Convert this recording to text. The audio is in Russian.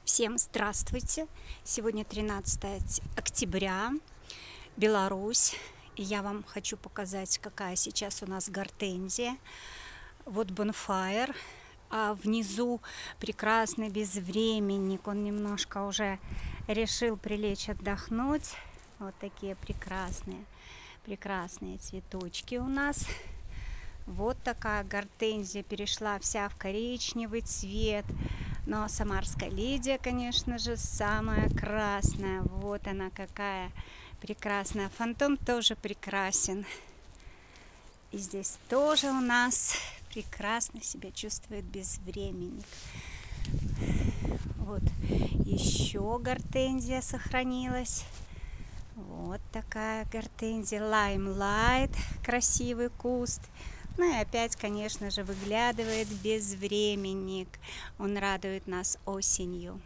Всем здравствуйте! Сегодня 13 октября, Беларусь. И я вам хочу показать, какая сейчас у нас гортензия. Вот бонфайр, а внизу прекрасный безвременник. Он немножко уже решил прилечь отдохнуть. Вот такие прекрасные цветочки у нас. Вот такая гортензия перешла вся в коричневый цвет. Но самарская лидия, конечно же, самая красная. Вот она какая прекрасная. Фантом тоже прекрасен. И здесь тоже у нас прекрасно себя чувствует безвременник. Вот еще гортензия сохранилась. Вот такая гортензия Лаймлайт. Красивый куст. Ну и опять, конечно же, выглядывает безвременник. Он радует нас осенью.